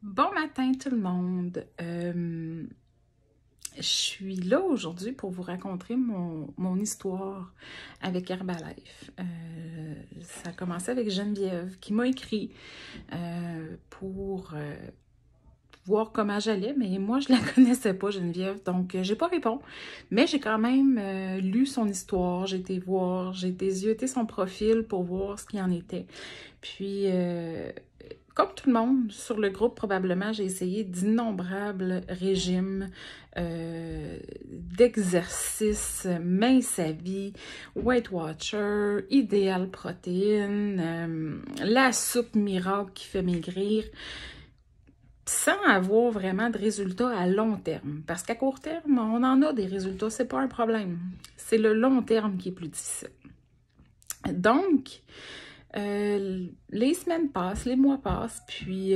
Bon matin tout le monde. Je suis là aujourd'hui pour vous raconter mon histoire avec Herbalife. Ça a commencé avec Geneviève qui m'a écrit pour voir comment j'allais, mais moi je la connaissais pas, Geneviève, donc j'ai pas répondu. Mais j'ai quand même lu son histoire, j'ai été voir, j'ai été zioter son profil pour voir ce qu'il en était. Puis comme tout le monde, sur le groupe, probablement, j'ai essayé d'innombrables régimes, d'exercices, mince à vie, Weight Watcher, Idéal Protéine, la soupe miracle qui fait maigrir, sans avoir vraiment de résultats à long terme. Parce qu'à court terme, on en a des résultats, c'est pas un problème. C'est le long terme qui est plus difficile. Donc, les semaines passent, les mois passent, puis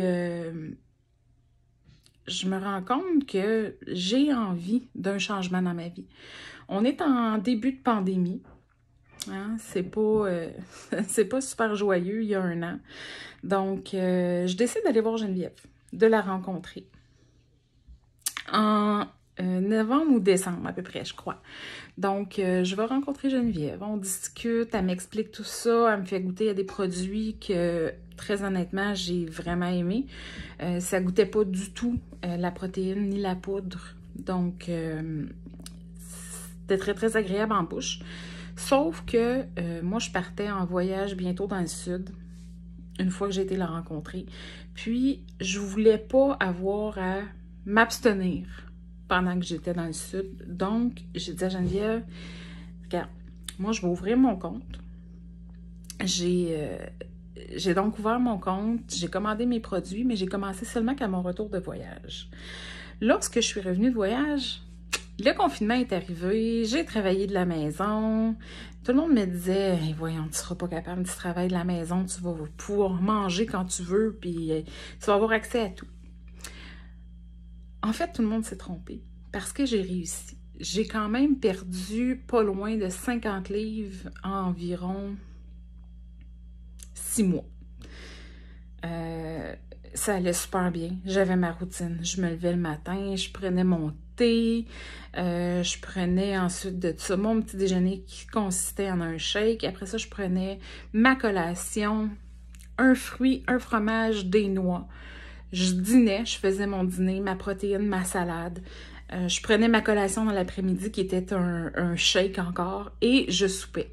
je me rends compte que j'ai envie d'un changement dans ma vie. On est en début de pandémie, hein? C'est pas super joyeux il y a un an. Donc, je décide d'aller voir Geneviève, de la rencontrer. En novembre ou décembre à peu près, je crois. Donc, je vais rencontrer Geneviève, on discute, elle m'explique tout ça, elle me fait goûter à des produits que, très honnêtement, j'ai vraiment aimé. Ça goûtait pas du tout la protéine ni la poudre, donc c'était très, très agréable en bouche. Sauf que moi, je partais en voyage bientôt dans le sud, une fois que j'ai été la rencontrer. Puis, je voulais pas avoir à m'abstenir pendant que j'étais dans le sud. Donc, j'ai dit à Geneviève, regarde, moi, je vais ouvrir mon compte. J'ai donc ouvert mon compte, j'ai commandé mes produits, mais j'ai commencé seulement qu'à mon retour de voyage. Lorsque je suis revenue de voyage, le confinement est arrivé, j'ai travaillé de la maison. Tout le monde me disait, hey, voyons, tu ne seras pas capable de travailler de la maison, tu vas pouvoir manger quand tu veux, puis tu vas avoir accès à tout. En fait, tout le monde s'est trompé parce que j'ai réussi. J'ai quand même perdu pas loin de 50 livres en environ 6 mois. Ça allait super bien. J'avais ma routine. Je me levais le matin, je prenais mon thé, je prenais ensuite de ça mon petit déjeuner qui consistait en un shake. Après ça, je prenais ma collation, un fruit, un fromage, des noix. Je dînais, je faisais mon dîner, ma protéine, ma salade. Je prenais ma collation dans l'après-midi qui était un shake encore et je soupais.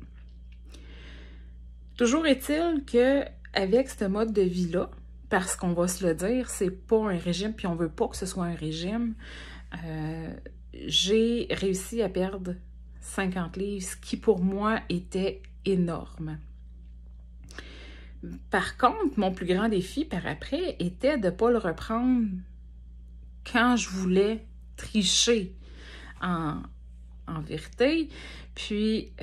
Toujours est-il que avec ce mode de vie-là, parce qu'on va se le dire, c'est pas un régime puis on veut pas que ce soit un régime, j'ai réussi à perdre 50 livres, ce qui pour moi était énorme. Par contre, mon plus grand défi par après était de ne pas le reprendre quand je voulais tricher en vérité. Puis,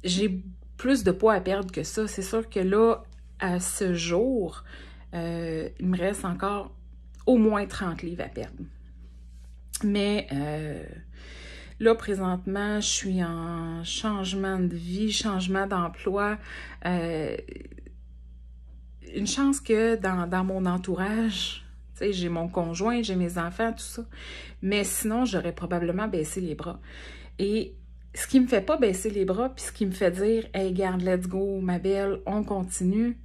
j'ai plus de poids à perdre que ça. C'est sûr que là, à ce jour, il me reste encore au moins 30 livres à perdre. Mais là, présentement, je suis en changement de vie, changement d'emploi. Une chance que dans mon entourage, tu sais, j'ai mon conjoint, j'ai mes enfants, tout ça. Mais sinon, j'aurais probablement baissé les bras. Et ce qui me fait pas baisser les bras, puis ce qui me fait dire « Hey, garde, let's go, ma belle, on continue »,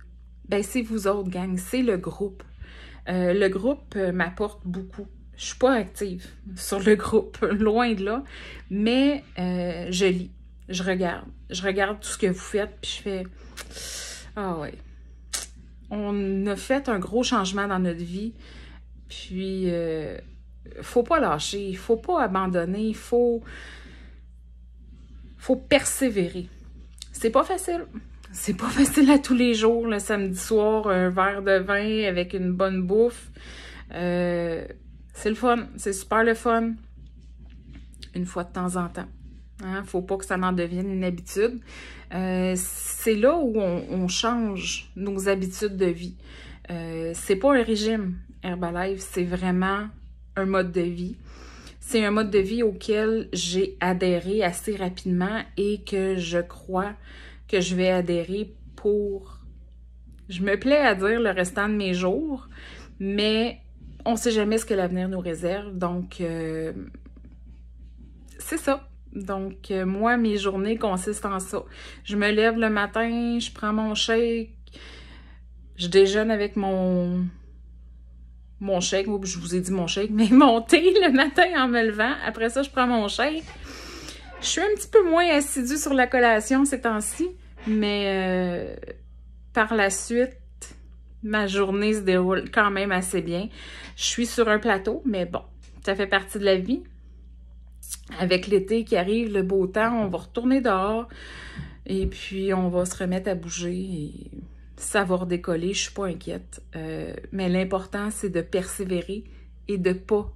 ben c'est vous autres, gang, c'est le groupe. Le groupe m'apporte beaucoup. Je suis pas active sur le groupe, loin de là, mais je lis, je regarde tout ce que vous faites, puis je fais « Ah ouais, on a fait un gros changement dans notre vie, puis faut pas lâcher, faut pas abandonner, faut persévérer. C'est pas facile. C'est pas facile à tous les jours, le samedi soir, un verre de vin avec une bonne bouffe. C'est le fun, c'est super le fun. Une fois de temps en temps. Hein? Faut pas que ça en devienne une habitude. C'est là où on change nos habitudes de vie. C'est pas un régime, Herbalife, c'est vraiment un mode de vie. C'est un mode de vie auquel j'ai adhéré assez rapidement et que je crois que je vais adhérer pour Je me plais à dire le restant de mes jours, mais on ne sait jamais ce que l'avenir nous réserve, donc c'est ça. Donc, moi, mes journées consistent en ça. Je me lève le matin, je prends mon shake, je déjeune avec mon shake, je vous ai dit mon shake, mais mon thé le matin en me levant. Après ça, je prends mon shake. Je suis un petit peu moins assidue sur la collation ces temps-ci, mais par la suite, ma journée se déroule quand même assez bien. Je suis sur un plateau, mais bon, ça fait partie de la vie. Avec l'été qui arrive, le beau temps, on va retourner dehors et puis on va se remettre à bouger et ça va redécoller, je suis pas inquiète. Mais l'important, c'est de persévérer et de pas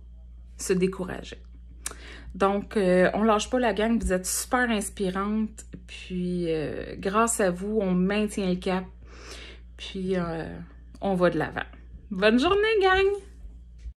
se décourager. Donc, on lâche pas la gang, vous êtes super inspirante, puis grâce à vous, on maintient le cap, puis on va de l'avant. Bonne journée, gang!